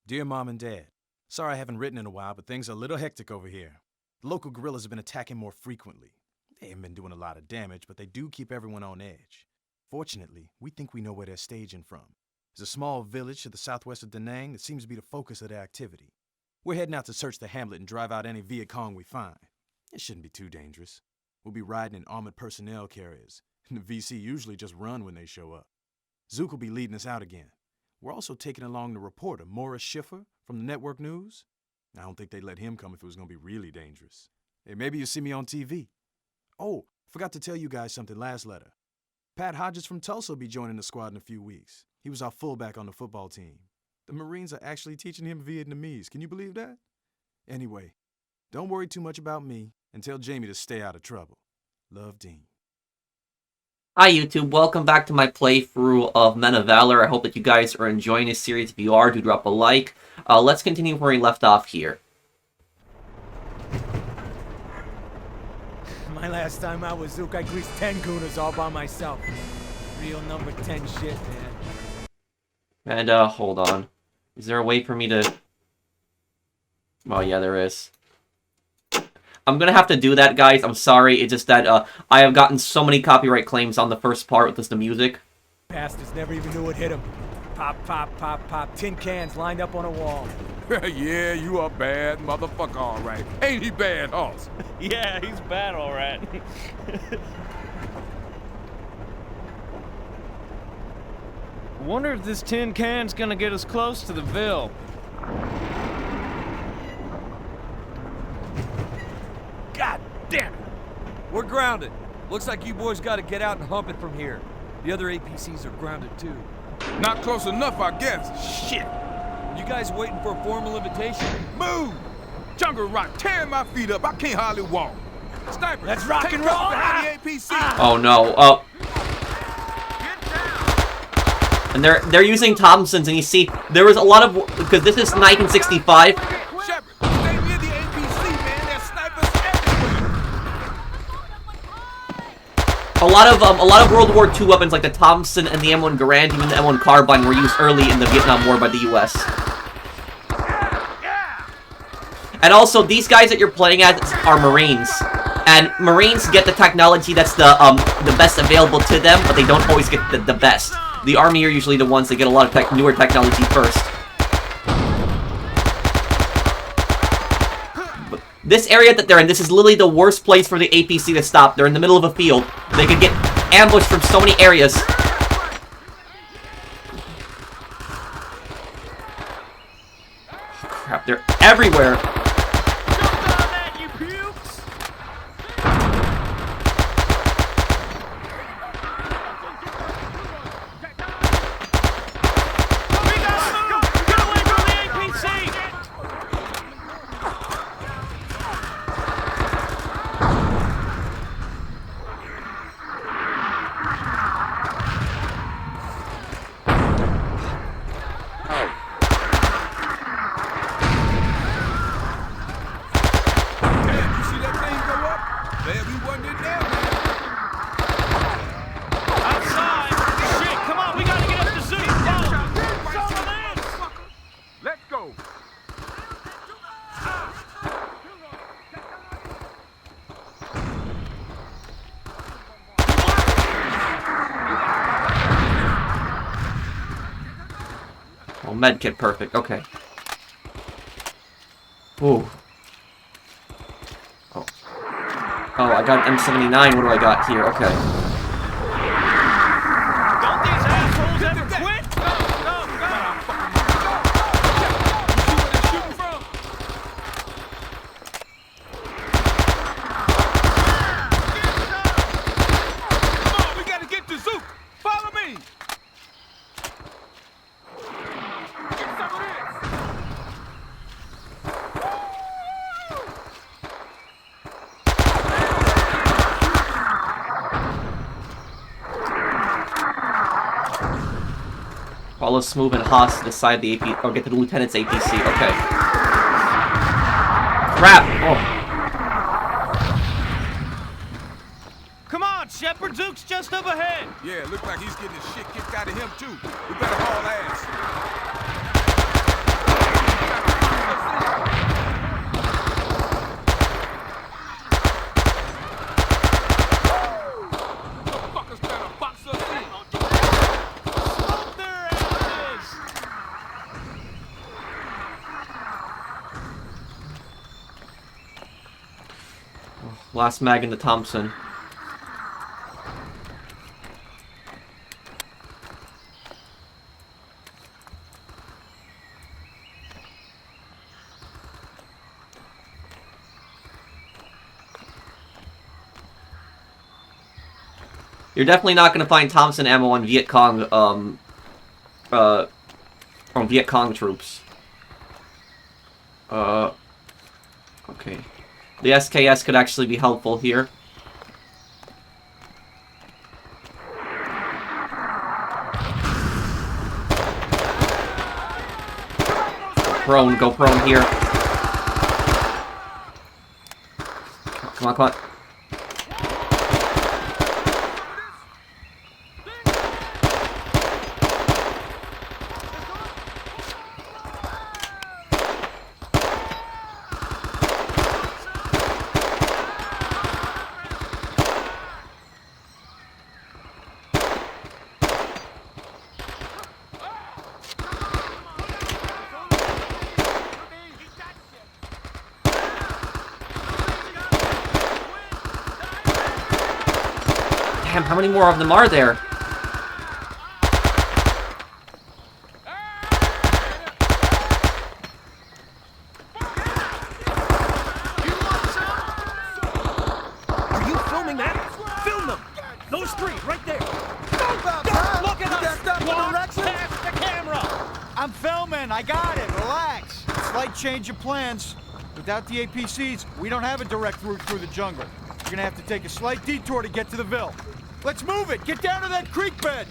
Dear Mom and Dad, sorry I haven't written in a while, but things are a little hectic over here. The local guerrillas have been attacking more frequently. They haven't been doing a lot of damage, but they do keep everyone on edge. Fortunately, we think we know where they're staging from. There's a small village to the southwest of Da Nang that seems to be the focus of their activity. We're heading out to search the hamlet and drive out any Vietcong we find. It shouldn't be too dangerous. We'll be riding in armored personnel carriers, and the VC usually just run when they show up. Zook will be leading us out again. We're also taking along the reporter, Morris Schiffer, from the network news. I don't think they'd let him come if it was going to be really dangerous. Hey, maybe you'll see me on TV. Oh, forgot to tell you guys something last letter. Pat Hodges from Tulsa will be joining the squad in a few weeks. He was our fullback on the football team. The Marines are actually teaching him Vietnamese. Can you believe that? Anyway, don't worry too much about me and tell Jamie to stay out of trouble. Love, Dean. Hi YouTube, welcome back to my playthrough of Men of Valor. I hope that you guys are enjoying this series. If you are, do drop a like. Let's continue where we left off here. My last time out with Zook, I greased 10 gooners all by myself. Real number 10 shit, man. And, hold on. Is there a way for me to... Oh, yeah, there is. I'm gonna have to do that, guys. I'm sorry. It's just that, I have gotten so many copyright claims on the first part with just the music. Bastards never even knew what hit him. Pop, pop, pop, pop. Tin cans lined up on a wall. Yeah, you a bad motherfucker, all right. Ain't he bad, Hoss? Yeah, he's bad, all right. Wonder if this tin can's gonna get us close to the Ville. God damn it! We're grounded. Looks like you boys gotta get out and hump it from here. The other APCs are grounded too. Not close enough, I guess. Shit. You guys waiting for a formal invitation? Move! Jungle rock tearing my feet up. I can't hardly walk. Sniper, let's rock take and roll! behind the APC. Oh no, oh. And they're using Thompsons, and you see, there was a lot of, because this is 1965. Shepard, stay near the APC, man. There's snipers everywhere. A lot of World War II weapons like the Thompson and the M1 Garand, even the M1 Carbine, were used early in the Vietnam War by the U.S. And also, these guys that you're playing as are Marines. And Marines get the technology that's the best available to them, but they don't always get the best. The Army are usually the ones that get a lot of newer technology first. But this area that they're in, this is literally the worst place for the APC to stop. They're in the middle of a field. They could get ambushed from so many areas. Crap, they're everywhere. Oh, medkit, perfect. Okay. Ooh. Oh. Oh, I got M79. What do I got here? Okay. Don't these assholes ever quit? Come on, we gotta get to Zook. Follow me. Follow Smooth and Haas to decide the AP, or get to the Lieutenant's APC. Okay. Crap! Oh. Come on, Shepard, Zook's just up ahead. Yeah, looks like he's getting his shit kicked out of him too. We better haul ass. Last mag in the Thompson. You're definitely not going to find Thompson ammo on Vietcong, on Vietcong troops. Okay. The SKS could actually be helpful here. Prone, go prone here. Come on, come on. Damn, how many more of them are there? Are you filming that? Film them! Those three, right there! Look at us! Walk past the camera! I'm filming. I got it. Relax. Slight change of plans. Without the APCs, we don't have a direct route through the jungle. You're gonna have to take a slight detour to get to the Ville. Let's move it. Get down to that creek bed.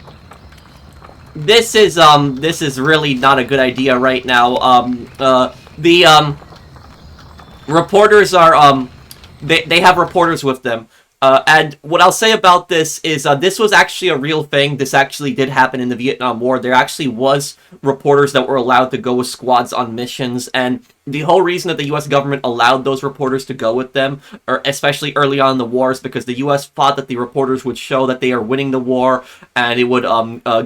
This is really not a good idea right now. Reporters are, they have reporters with them. And what I'll say about this is, this was actually a real thing. This actually did happen in the Vietnam War. There actually was reporters that were allowed to go with squads on missions, and the whole reason that the U.S. government allowed those reporters to go with them, or especially early on in the war, is because the U.S. thought that the reporters would show that they are winning the war, and it would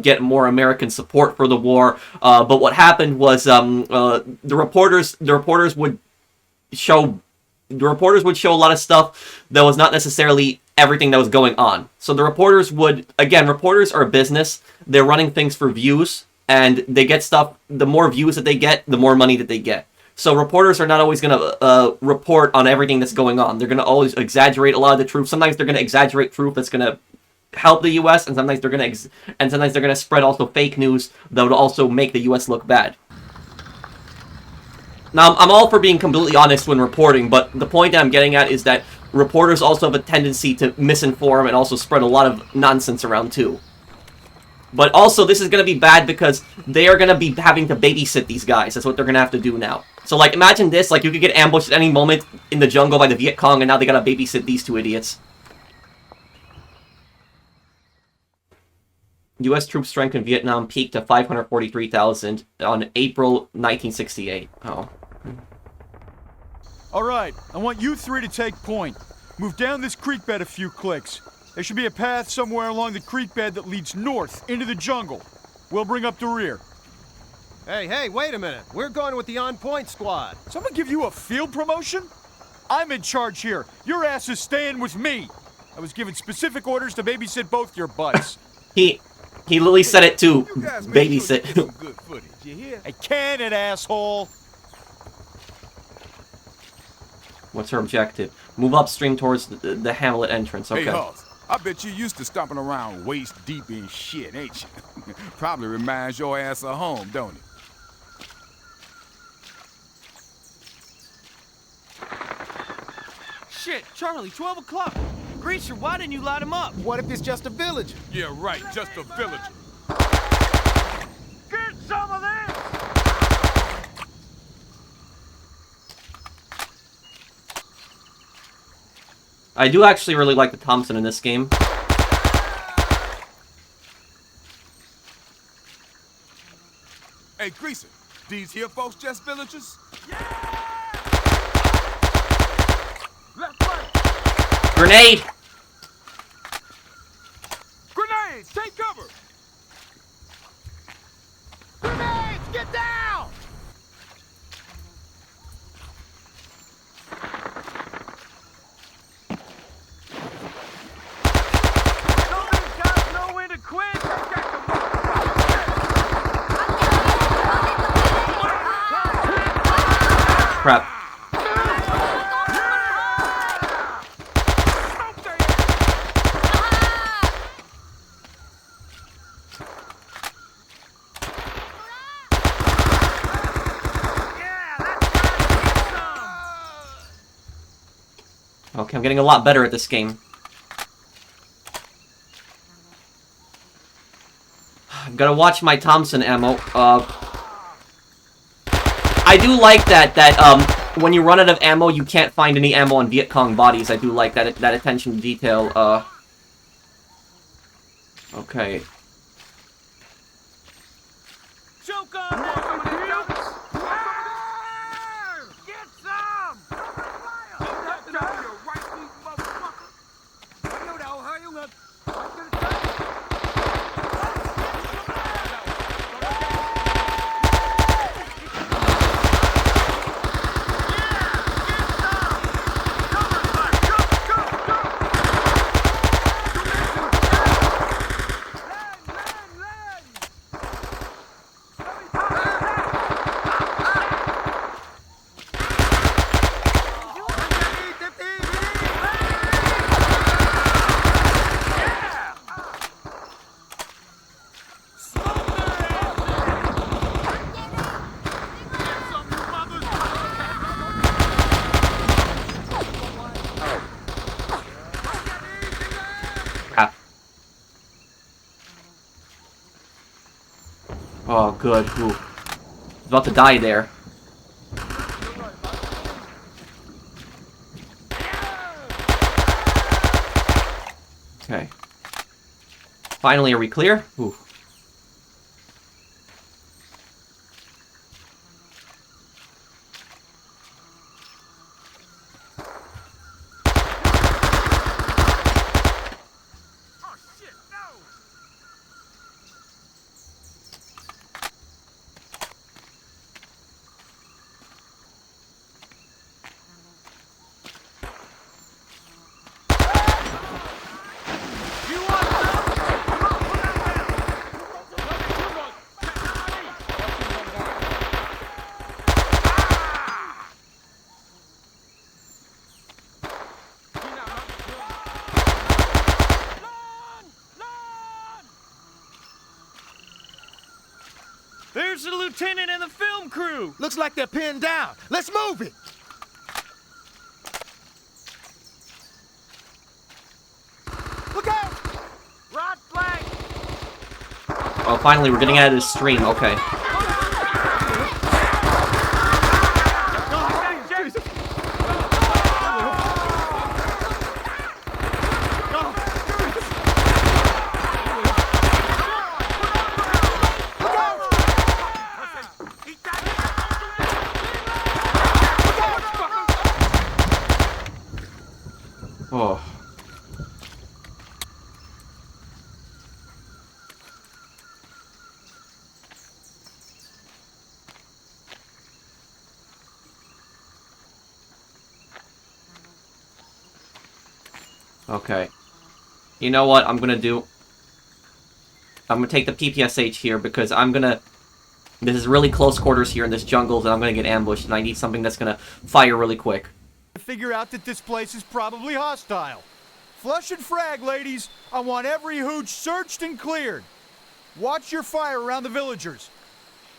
get more American support for the war. But what happened was the reporters would show a lot of stuff that was not necessarily everything that was going on. So the reporters would, again, reporters are a business. They're running things for views, and they get stuff, the more views that they get, the more money that they get. So reporters are not always going to report on everything that's going on. They're going to always exaggerate a lot of the truth. Sometimes they're going to exaggerate truth that's going to help the U.S., and sometimes they're going to spread also fake news that would also make the U.S. look bad. Now, I'm all for being completely honest when reporting, but the point that I'm getting at is that reporters also have a tendency to misinform and also spread a lot of nonsense around too. But also, this is going to be bad because they are going to be having to babysit these guys. That's what they're going to have to do now. So, like, imagine this. Like, you could get ambushed at any moment in the jungle by the Vietcong, and now they got to babysit these two idiots. U.S. troop strength in Vietnam peaked to 543,000 on April 1968. Oh. All right. I want you three to take point. Move down this creek bed a few clicks. There should be a path somewhere along the creek bed that leads north into the jungle. We'll bring up the rear. Hey, wait a minute. We're going with the on-point squad. Someone give you a field promotion? I'm in charge here. Your ass is staying with me. I was given specific orders to babysit both your butts. He literally said it too. You guys make sure you Babysit. get some good footage, you hear? I can it, asshole. What's her objective? Move upstream towards the hamlet entrance. Okay. Hey, Hoss, I bet you used to stomping around waist deep in shit, ain't you? Probably reminds your ass of home, don't it? Shit, Charlie, 12 o'clock. Greaser, why didn't you light him up? What if it's just a village? Yeah, right, just a villager. Get some of this! I do actually really like the Thompson in this game. Hey, Greaser, these here folks just villagers? Grenade! Grenades, take cover! Grenades, get down! Crap. Okay, I'm getting a lot better at this game. I'm gonna watch my Thompson ammo. I do like that when you run out of ammo, you can't find any ammo on Vietcong bodies. I do like that attention to detail. Okay. Choke on that! Get some! Oh, good. Ooh. About to die there. Okay. Finally, are we clear? Ooh. There's the lieutenant and the film crew! Looks like they're pinned down. Let's move it. Look out! Rod flag! Oh, finally, we're getting out of this stream. Okay. Oh. Okay. You know what I'm gonna do? I'm gonna take the PPSH here because I'm gonna... This is really close quarters here in this jungle and I'm gonna get ambushed and I need something that's gonna fire really quick. Figure out that this place is probably hostile. Flush and frag, ladies. I want every hooch searched and cleared. Watch your fire around the villagers.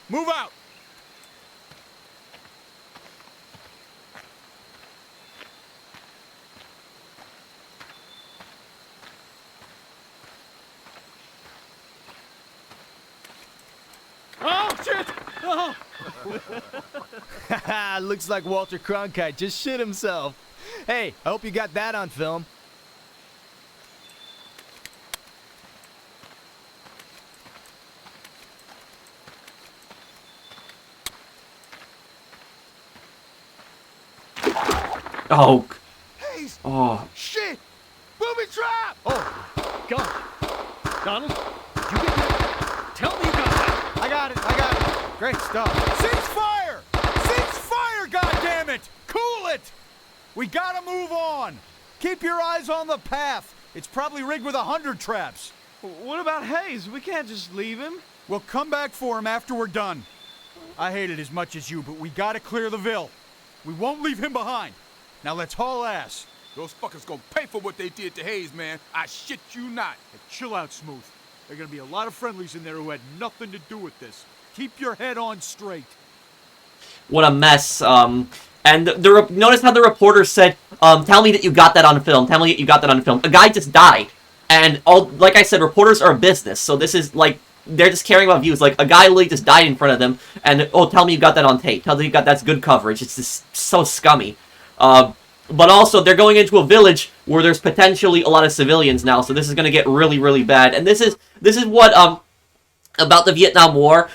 Move out. Oh, shit! Oh! Looks like Walter Cronkite just shit himself. Hey, I hope you got that on film. Oh. Hey, Oh. shit! Booby trap! Oh, God. Donald, did you get that? Tell me you got that! I got it. Great stuff. Cease fire! Cease fire, goddammit! Cool it! We gotta move on. Keep your eyes on the path. It's probably rigged with 100 traps. What about Hayes? We can't just leave him. We'll come back for him after we're done. I hate it as much as you, but we gotta clear the Ville. We won't leave him behind. Now let's haul ass. Those fuckers gonna pay for what they did to Hayes, man. I shit you not. Hey, chill out, Smooth. There are gonna be a lot of friendlies in there who had nothing to do with this. Keep your head on straight. What a mess. And notice how the reporter said, tell me that you got that on film. Tell me that you got that on film. A guy just died. And like I said, reporters are a business. So this is like, they're just caring about views. Like, a guy literally just died in front of them. And, oh, tell me you got that on tape. Tell me that's good coverage. It's just so scummy. But also, they're going into a village where there's potentially a lot of civilians now. So this is going to get really, really bad. And this is what, about the Vietnam War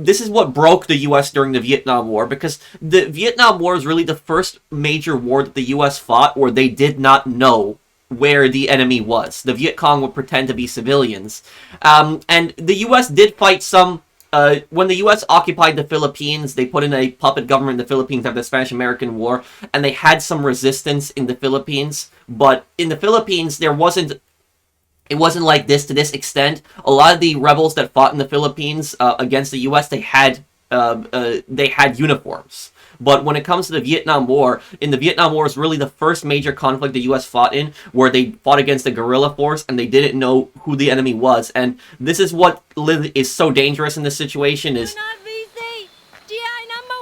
this is what broke the U.S. during the Vietnam War, because the Vietnam War is really the first major war that the U.S. fought where they did not know where the enemy was. The Vietcong would pretend to be civilians. And the U.S. did fight some. When the U.S. occupied the Philippines, they put in a puppet government in the Philippines after the Spanish-American War, and they had some resistance in the Philippines. But in the Philippines, it wasn't like this to this extent. A lot of the rebels that fought in the Philippines against the U.S., they had uniforms. But when it comes to the Vietnam War, in the Vietnam War is really the first major conflict the U.S. fought in, where they fought against a guerrilla force and they didn't know who the enemy was. And this is what is so dangerous in this situation is... Do not VC! GI number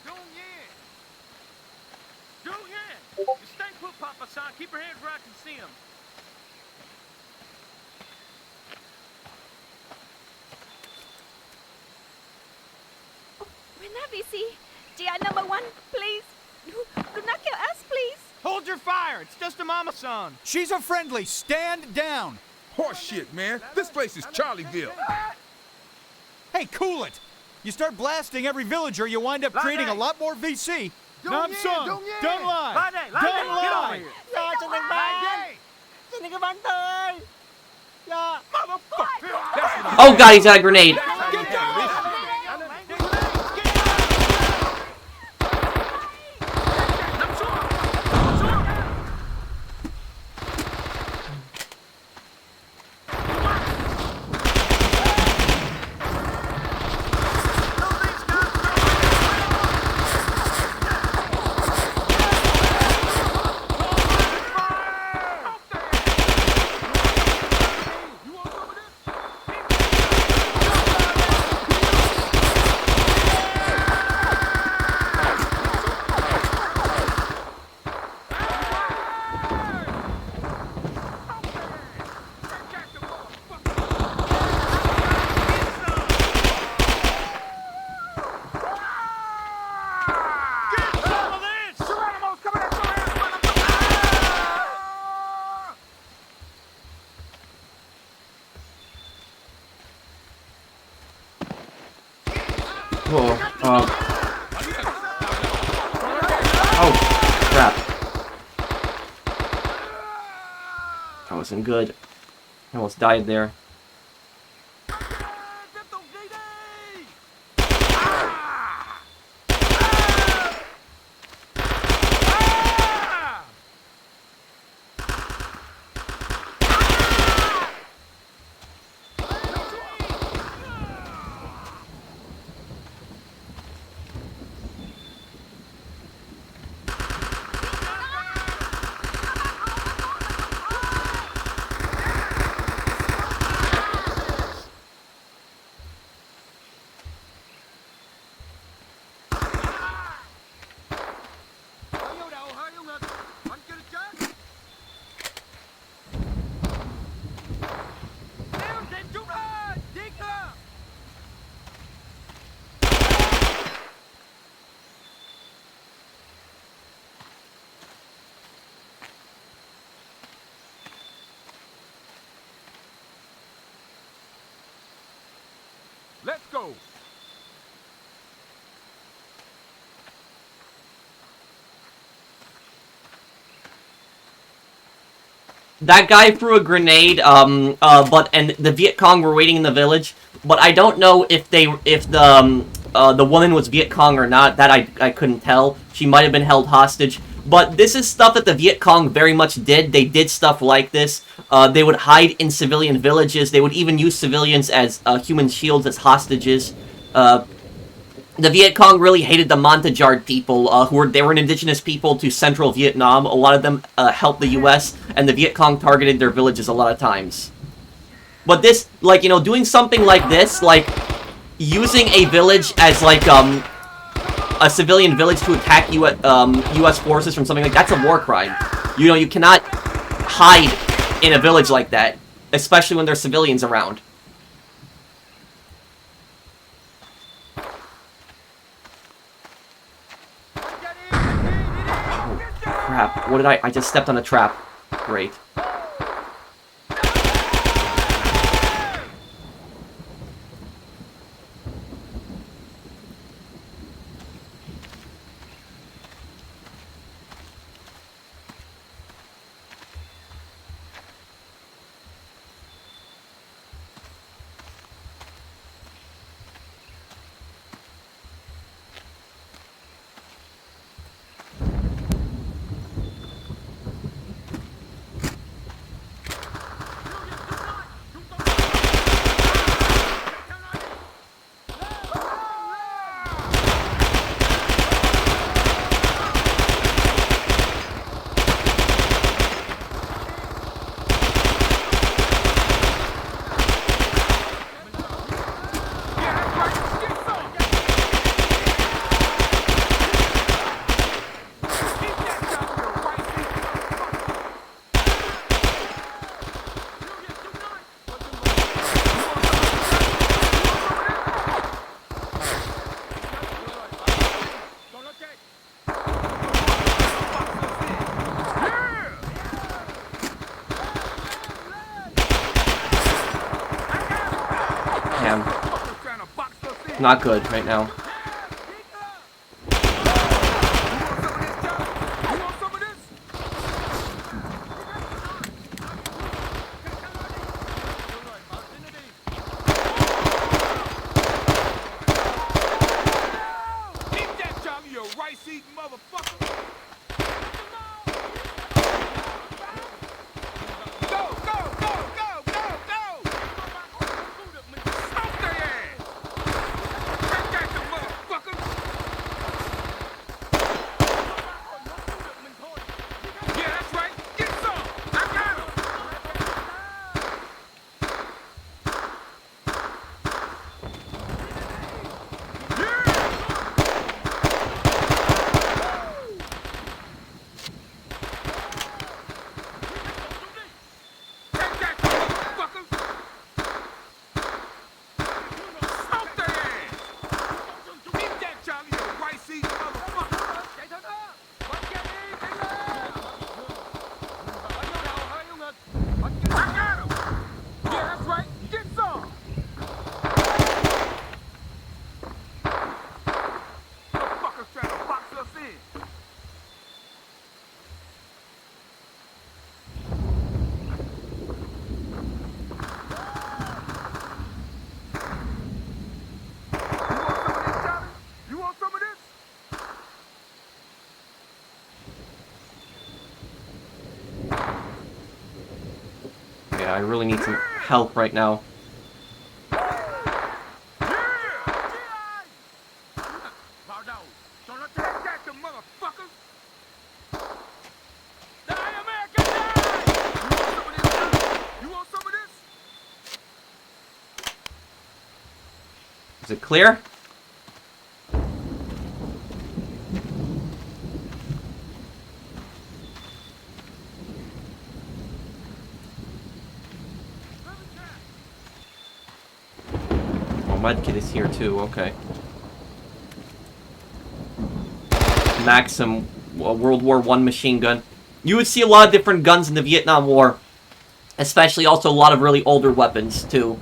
1! Do yeah! Stay put, Papa San. Keep your hands where I can see them. We're not VC. GI number 1, please. Do not kill us, please. Hold your fire. It's just a mama-san. She's a friendly. Stand down. Horse shit, man. This place is Charlieville. Hey, cool it. You start blasting every villager, you wind up creating a lot more VC. Namsung, don't lie. Don't lie. Oh god, he's got a grenade. Oh, crap. That wasn't good. I almost died there. Let's go. That guy threw a grenade, and the Vietcong were waiting in the village, but I don't know if the woman was Vietcong or not. That I couldn't tell. She might have been held hostage. But this is stuff that the Vietcong very much did. They did stuff like this. They would hide in civilian villages. They would even use civilians as human shields, as hostages. the Vietcong really hated the Montagnard people, they were an indigenous people to central Vietnam. A lot of them helped the U.S., and the Vietcong targeted their villages a lot of times. But this, like, you know, doing something like this, like, using a village as, like, a civilian village to attack U.S. forces from something like that's a war crime. You know, you cannot hide in a village like that, especially when there's civilians around. Oh, crap. What did I just stepped on a trap. Great. Not good right now. I really need some help right now. Is it clear? Medkit is here too, okay. Maxim, World War I machine gun. You would see a lot of different guns in the Vietnam War. Especially also a lot of really older weapons too.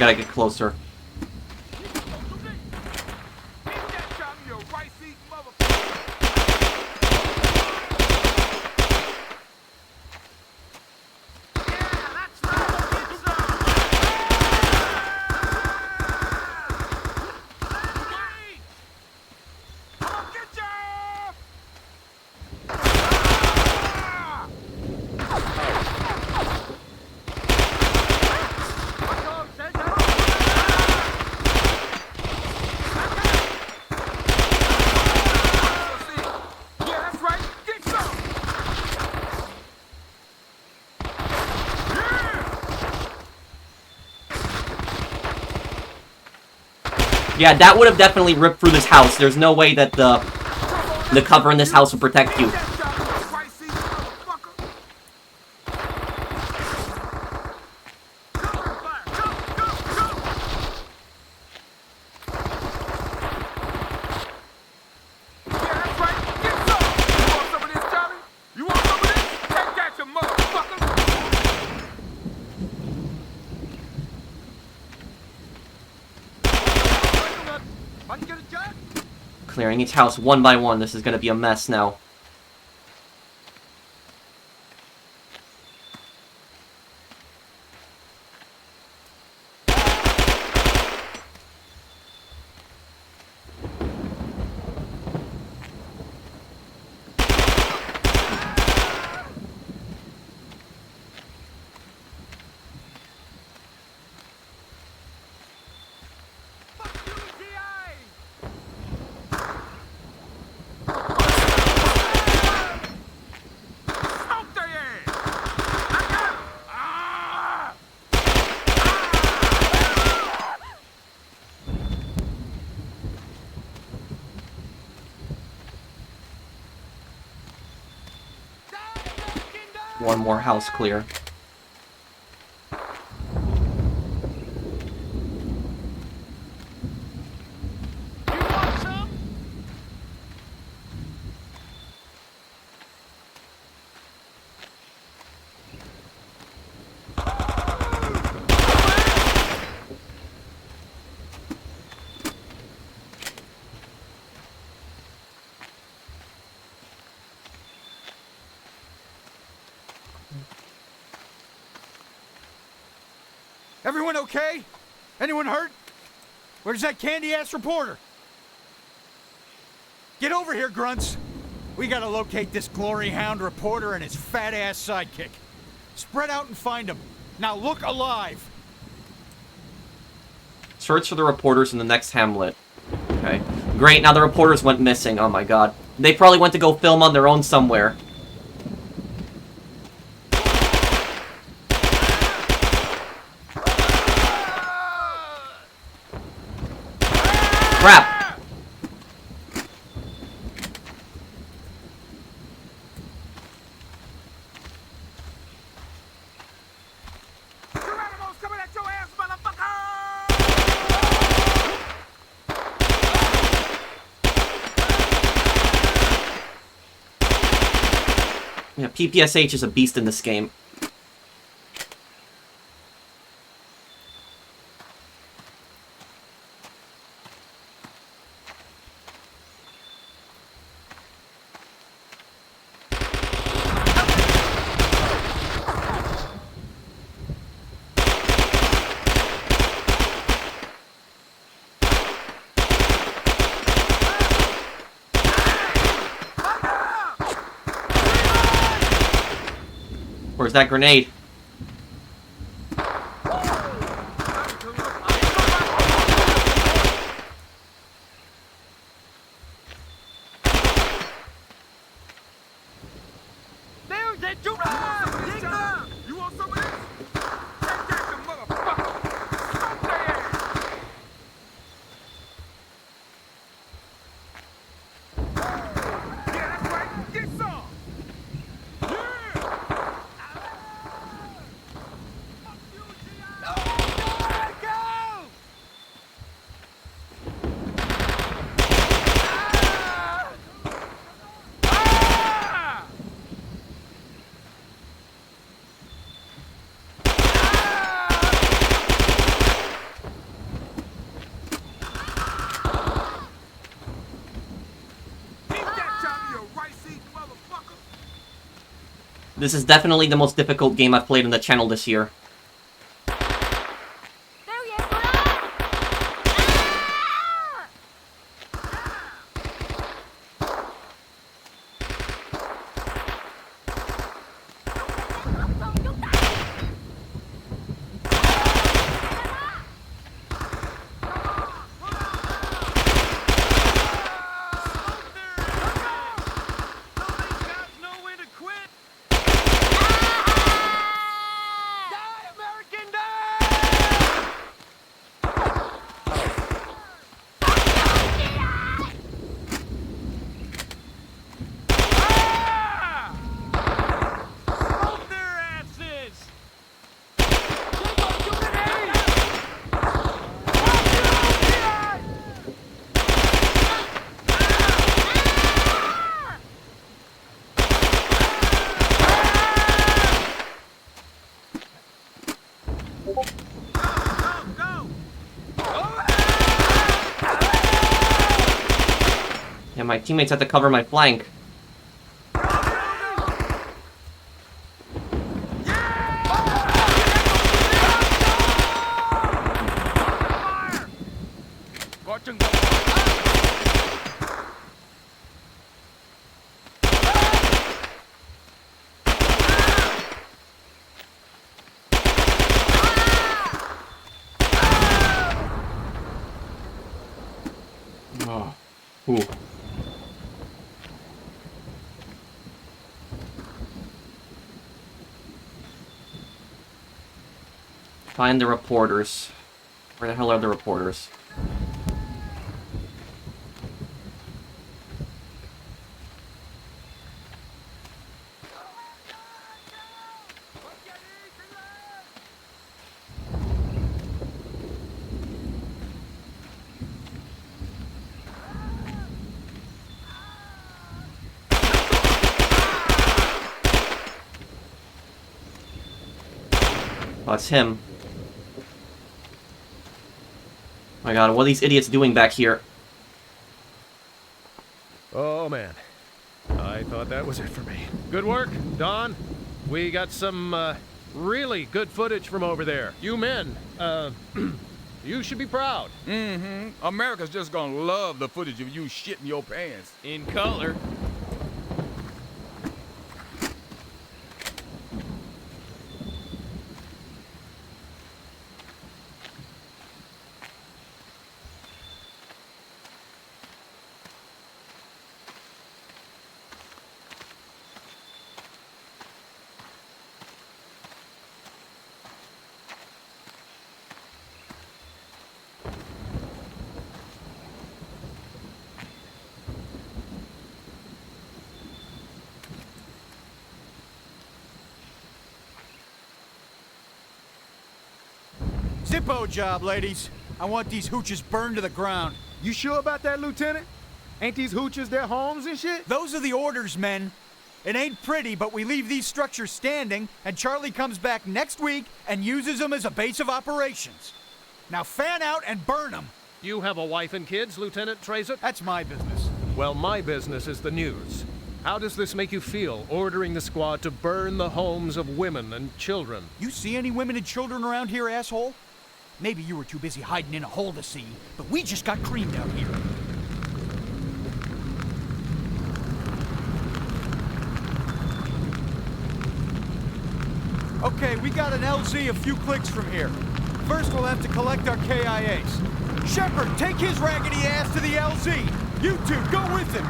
gotta get closer. Yeah, that would have definitely ripped through this house. There's no way that the cover in this house will protect you. Clearing each house one by one. This is gonna be a mess now. One more house clear. Everyone okay? Anyone hurt? Where's that candy-ass reporter? Get over here, grunts. We gotta locate this glory hound reporter and his fat-ass sidekick. Spread out and find them. Now look alive. Search for the reporters in the next hamlet. Okay. Great, now the reporters went missing. Oh my god. They probably went to go film on their own somewhere. Crap! Yeah, PPSH is a beast in this game. Where's that grenade? This is definitely the most difficult game I've played on the channel this year. Yeah, my teammates had to cover my flank. Oh. Ooh. Find the reporters. Where the hell are the reporters? Oh, it's him. My god, what are these idiots doing back here? Oh, man. I thought that was it for me. Good work, Don. We got some, really good footage from over there. You men, you should be proud. Mm-hmm. America's just gonna love the footage of you shitting your pants. In color. Zippo job, ladies. I want these hooches burned to the ground. You sure about that, Lieutenant? Ain't these hooches their homes and shit? Those are the orders, men. It ain't pretty, but we leave these structures standing, and Charlie comes back next week and uses them as a base of operations. Now fan out and burn them. You have a wife and kids, Lieutenant Tracer? That's my business. Well, my business is the news. How does this make you feel, ordering the squad to burn the homes of women and children? You see any women and children around here, asshole? Maybe you were too busy hiding in a hole to see, but we just got creamed out here. Okay, we got an LZ a few clicks from here. First, we'll have to collect our KIAs. Shepard, take his raggedy ass to the LZ. You two, go with him.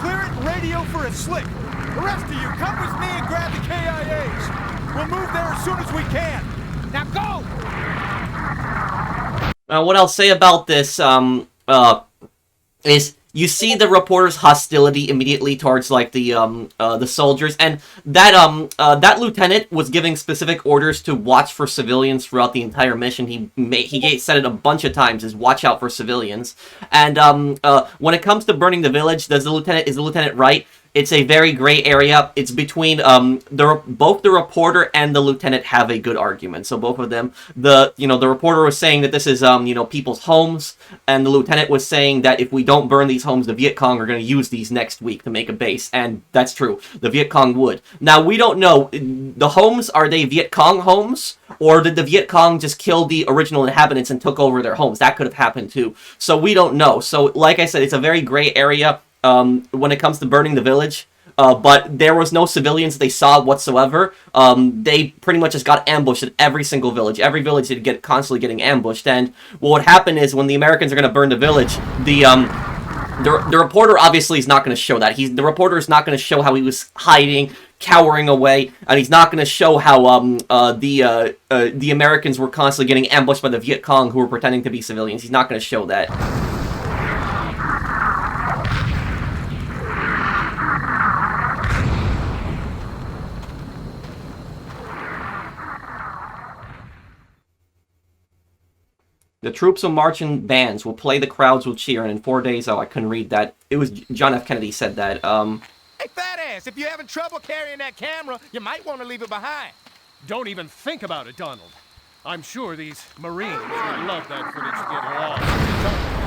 Clear it and radio for a slick. The rest of you, come with me and grab the KIAs. We'll move there as soon as we can. Now go! What I'll say about this, is you see the reporter's hostility immediately towards, like, the soldiers, and that lieutenant was giving specific orders to watch for civilians throughout the entire mission. He said it a bunch of times, is watch out for civilians. And, when it comes to burning the village, is the lieutenant right? It's a very gray area. It's between both the reporter and the lieutenant have a good argument. So both of them, the reporter was saying that this is people's homes, and the lieutenant was saying that if we don't burn these homes, the Vietcong are going to use these next week to make a base, and that's true. The Vietcong would. Now we don't know the homes, are they Vietcong homes, or did the Vietcong just kill the original inhabitants and took over their homes? That could have happened too. So we don't know. So like I said, it's a very gray area. When it comes to burning the village, but there was no civilians they saw whatsoever. They pretty much just got ambushed at every single village. Every village did constantly getting ambushed, and what would happen is when the Americans are going to burn the village, the reporter obviously is not going to show that. The reporter is not going to show how he was hiding, cowering away, and he's not going to show how the Americans were constantly getting ambushed by the Vietcong who were pretending to be civilians. He's not going to show that. The troops will march in bands, will play, the crowds will cheer, and in 4 days, I couldn't read that. It was John F. Kennedy said that. Hey, fat ass, if you're having trouble carrying that camera, you might want to leave it behind. Don't even think about it, Donald. I'm sure these Marines would love that footage to get lost.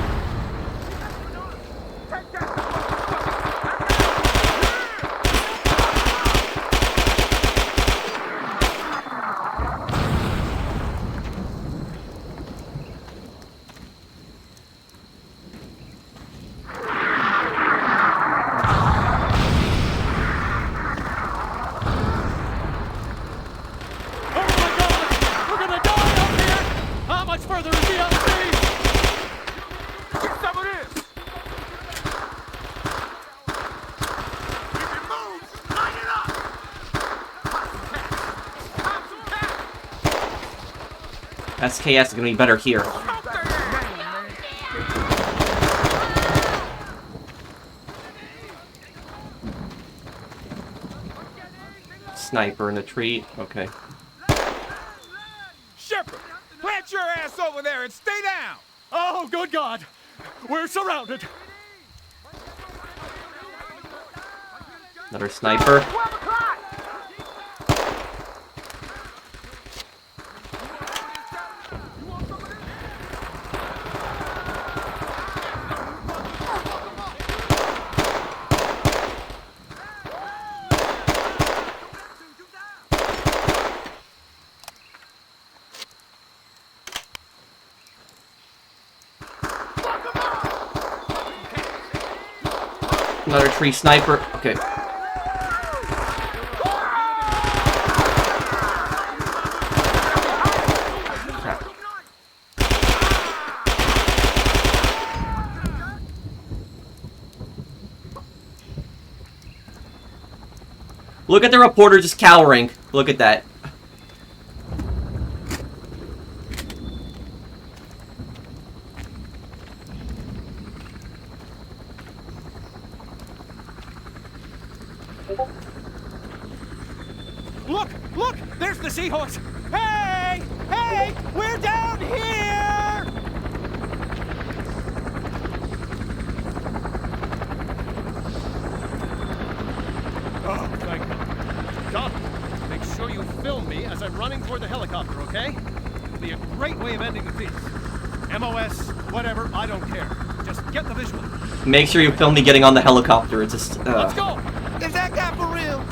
SKS is going to be better here. Sniper in the tree. Okay. Shepard, plant your ass over there and stay down. Oh, good God! We're surrounded. Another sniper. Another tree sniper. Okay. Crap. Look at the reporter just cowering. Look at that. Look, look, there's the seahorse. Hey, hey, we're down here. Oh, thank God. Donald, make sure you film me as I'm running toward the helicopter, okay? It'll be a great way of ending the piece. MOS, whatever, I don't care. Just get the visual. Make sure you film me getting on the helicopter. It's just. Let's go. Is that guy for real?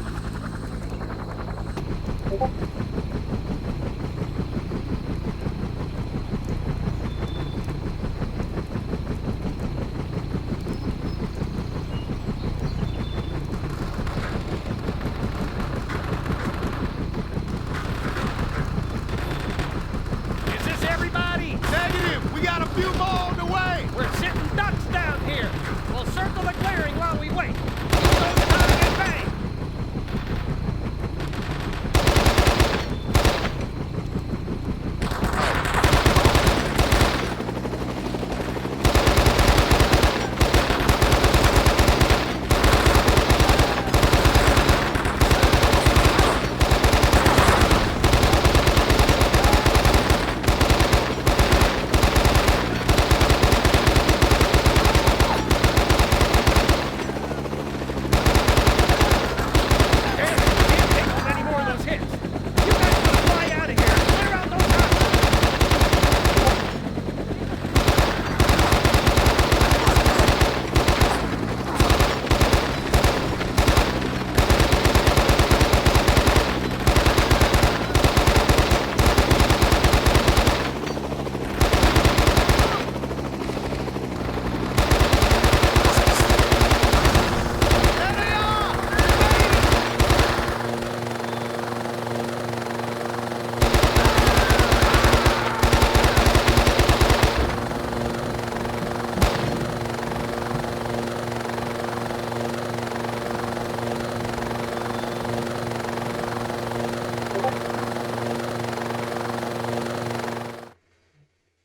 Is this everybody? Negative. We got a few more on the way. We're sitting ducks down here. We'll circle the clearing while we wait. Those are not a good bang.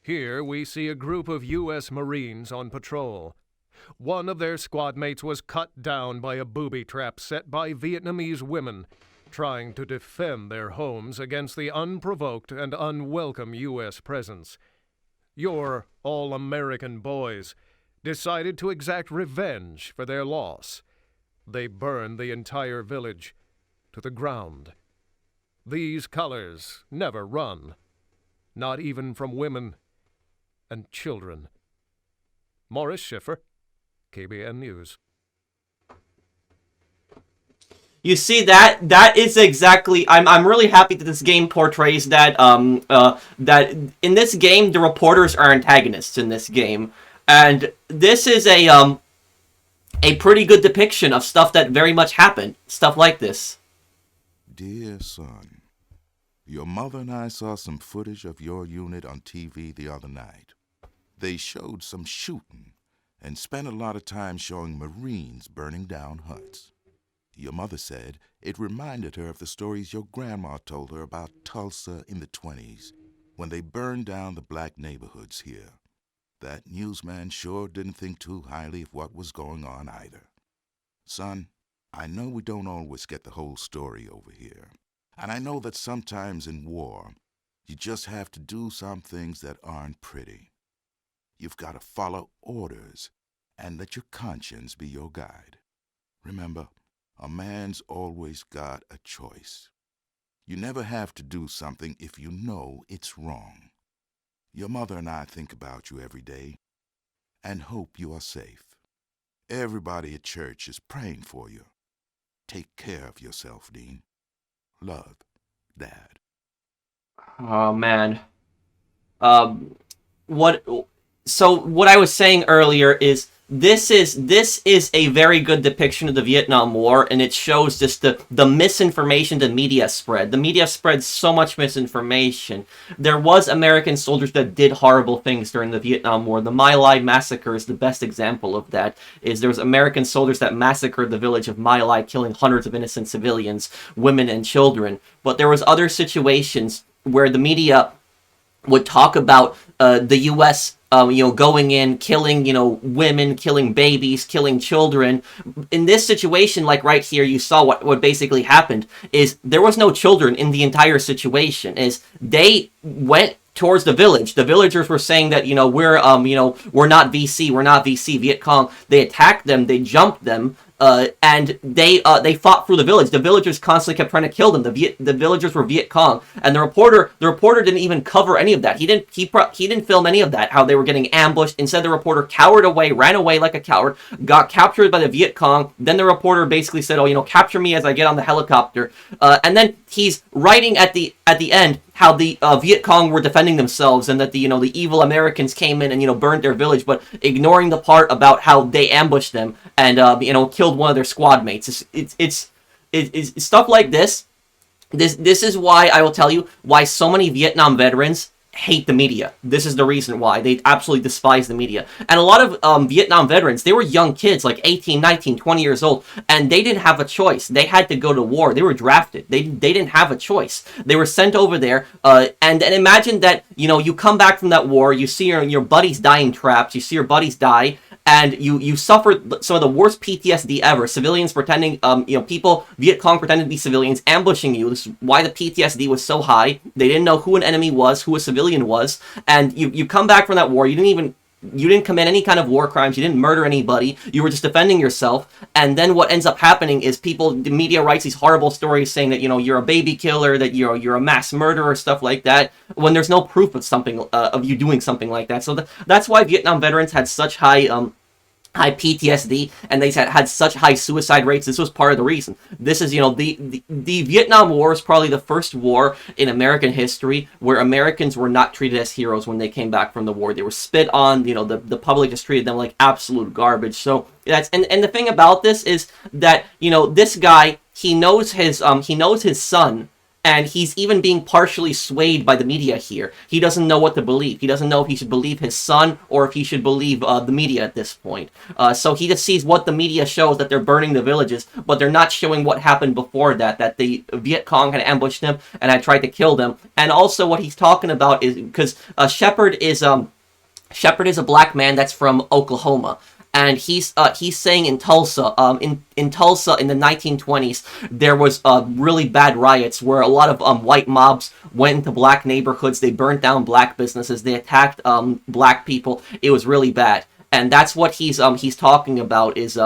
Here we see a group of U.S. Marines on patrol. One of their squad mates was cut down by a booby trap set by Vietnamese women trying to defend their homes against the unprovoked and unwelcome U.S. presence. Your all-American boys decided to exact revenge for their loss. They burned the entire village to the ground. These colors never run, not even from women and children. Morris Schiffer, KBN News. You see, that is exactly. I'm really happy that this game portrays that. That in this game, the reporters are antagonists in this game, and this is a pretty good depiction of stuff that very much happened. Stuff like this. Dear son, your mother and I saw some footage of your unit on TV the other night. They showed some shooting and spent a lot of time showing Marines burning down huts. Your mother said it reminded her of the stories your grandma told her about Tulsa in the 20s, when they burned down the black neighborhoods here. That newsman sure didn't think too highly of what was going on either. Son, I know we don't always get the whole story over here, and I know that sometimes in war, you just have to do some things that aren't pretty. You've got to follow orders and let your conscience be your guide. Remember, a man's always got a choice. You never have to do something if you know it's wrong. Your mother and I think about you every day and hope you are safe. Everybody at church is praying for you. Take care of yourself, Dean. Love, Dad. Oh man. What I was saying earlier is this is a very good depiction of the Vietnam War, and it shows just the misinformation the media spread. The media spread so much misinformation. There was American soldiers that did horrible things during the Vietnam War. The My Lai massacre is the best example of that. There was American soldiers that massacred the village of My Lai, killing hundreds of innocent civilians, women and children. But there was other situations where the media would talk about the U.S. Going in, killing, women, killing babies, killing children. In this situation, like right here, you saw what basically happened is there was no children in the entire situation. Is they went towards the village. The villagers were saying that, we're not VC, we're not VC, Vietcong. They attacked them, they jumped them, and they fought through the village. The villagers constantly kept trying to kill them. The villagers were Vietcong, and the reporter didn't even cover any of that. He didn't film any of that. How they were getting ambushed. Instead, the reporter cowered away, ran away like a coward, got captured by the Vietcong. Then the reporter basically said, "Oh, capture me as I get on the helicopter." And then he's writing at the end how the Vietcong were defending themselves and that the evil Americans came in and burned their village, but ignoring the part about how they ambushed them and killed one of their squad mates. It's stuff like this. This is why I will tell you why so many Vietnam veterans hate the media. This is the reason why. They absolutely despise the media. And a lot of Vietnam veterans, they were young kids, like 18, 19, 20 years old, and they didn't have a choice. They had to go to war. They were drafted. They didn't have a choice. They were sent over there, and imagine that, you come back from that war, you see your buddies dying trapped, you see your buddies die, and you suffered some of the worst PTSD ever. Civilians pretending, people, Vietcong pretending to be civilians, ambushing you. This is why the PTSD was so high. They didn't know who an enemy was, who a civilian was, and you come back from that war, you didn't commit any kind of war crimes, you didn't murder anybody, you were just defending yourself, and then what ends up happening is the media writes these horrible stories saying that, you're a baby killer, that you're a mass murderer, stuff like that, when there's no proof of something, of you doing something like that. So that's why Vietnam veterans had such high PTSD, and they had such high suicide rates. This was part of the reason. This is, the Vietnam War is probably the first war in American history where Americans were not treated as heroes when they came back from the war. They were spit on, the public just treated them like absolute garbage. So that's, and the thing about this is that, this guy, he knows his son And he's even being partially swayed by the media here. He doesn't know what to believe. He doesn't know if he should believe his son or if he should believe the media at this point. So he just sees what the media shows, that they're burning the villages, but they're not showing what happened before that the Viet Cong had ambushed him and had tried to kill them. And also what he's talking about is, because Shepard is a black man that's from Oklahoma. And he's saying in Tulsa, in Tulsa in the 1920s, there was really bad riots where a lot of white mobs went into black neighborhoods. They burnt down black businesses. They attacked black people. It was really bad. And that's what he's talking about. Is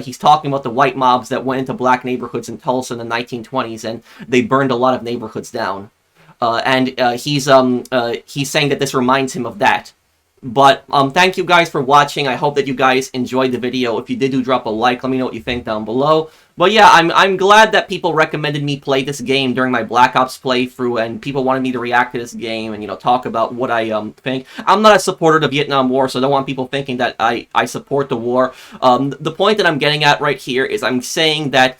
he's talking about the white mobs that went into black neighborhoods in Tulsa in the 1920s, and they burned a lot of neighborhoods down. He's saying that this reminds him of that. But thank you guys for watching. I hope that you guys enjoyed the video. If you did, do drop a like. Let me know what you think down below. But yeah, I'm glad that people recommended me play this game during my Black Ops playthrough, and people wanted me to react to this game and, you know, talk about what I think. I'm not a supporter of the Vietnam War, so I don't want people thinking that I support the war. The point that I'm getting at right here is I'm saying that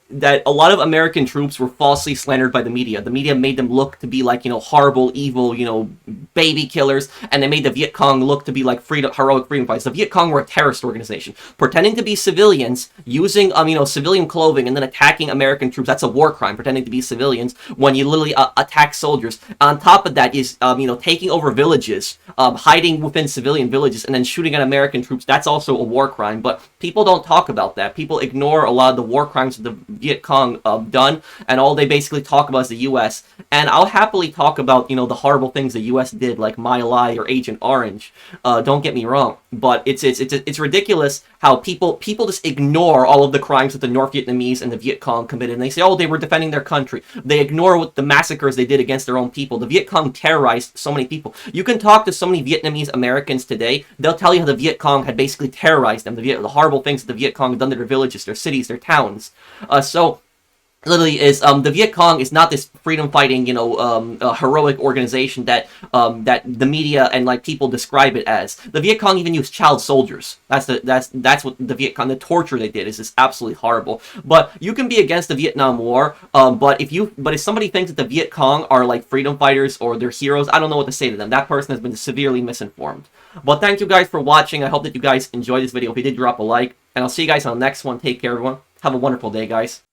that a lot of American troops were falsely slandered by the media. The media made them look to be like, you know, horrible, evil, you know, baby killers, and they made the Viet Cong look to be like heroic freedom fighters. The Viet Cong were a terrorist organization, pretending to be civilians, using, you know, civilian clothing, and then attacking American troops. That's a war crime, pretending to be civilians when you literally attack soldiers. On top of that is, you know, taking over villages, hiding within civilian villages, and then shooting at American troops. That's also a war crime, but people don't talk about that. People ignore a lot of the war crimes that the Viet Cong done, and all they basically talk about is the U.S. And I'll happily talk about, you know, the horrible things the U.S. did, like My Lai or Agent Orange. Don't get me wrong, but it's ridiculous how people just ignore all of the crimes that the North Vietnamese and the Viet Cong committed, and they say, oh, they were defending their country. They ignore what the massacres they did against their own people. The Viet Cong terrorized so many people. You can talk to so many Vietnamese Americans today, they'll tell you how the Viet Cong had basically terrorized them, the horrible things that the Viet Cong had done to their villages, their cities, their towns. So literally is the Viet Cong is not this freedom fighting, you know, heroic organization that that the media and like people describe it as. The Viet Cong even used child soldiers. That's what the Viet Cong, the torture they did is just absolutely horrible. But you can be against the Vietnam War, but if somebody thinks that the Viet Cong are like freedom fighters or they're heroes, I don't know what to say to them. That person has been severely misinformed. But thank you guys for watching. I hope that you guys enjoyed this video. If you did, drop a like, and I'll see you guys on the next one. Take care, everyone. Have a wonderful day, guys.